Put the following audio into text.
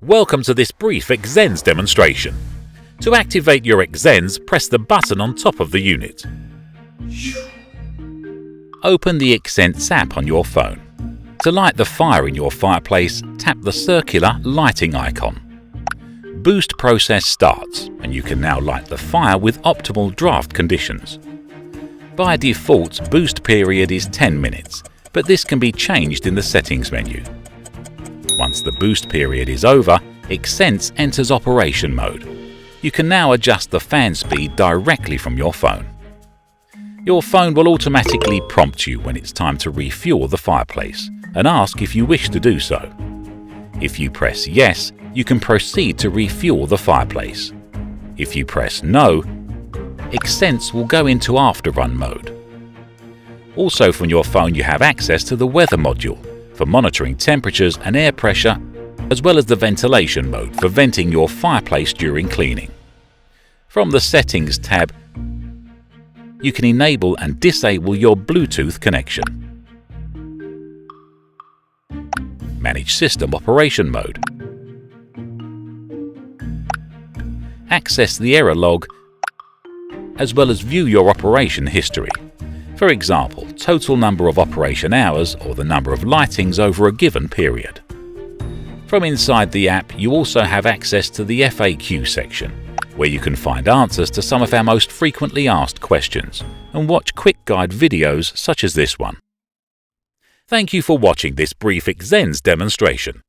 Welcome to this brief XZENSE demonstration. To activate your XZENSE, press the button on top of the unit. Open the XZENSE app on your phone. To light the fire in your fireplace, tap the circular lighting icon. Boost process starts, and you can now light the fire with optimal draft conditions. By default, boost period is 10 minutes, but this can be changed in the settings menu. Once the boost period is over, XZENSE enters operation mode. You can now adjust the fan speed directly from your phone. Your phone will automatically prompt you when it's time to refuel the fireplace and ask if you wish to do so. If you press yes, you can proceed to refuel the fireplace. If you press no, XZENSE will go into after-run mode. Also from your phone you have access to the weather module for monitoring temperatures and air pressure, as well as the ventilation mode for venting your fireplace during cleaning. From the Settings tab, you can enable and disable your Bluetooth connection. Manage system operation mode. Access the error log, as well as view your operation history. For example, total number of operation hours or the number of lightings over a given period. From inside the app, you also have access to the FAQ section, where you can find answers to some of our most frequently asked questions and watch quick guide videos such as this one. Thank you for watching this brief XZENSE demonstration.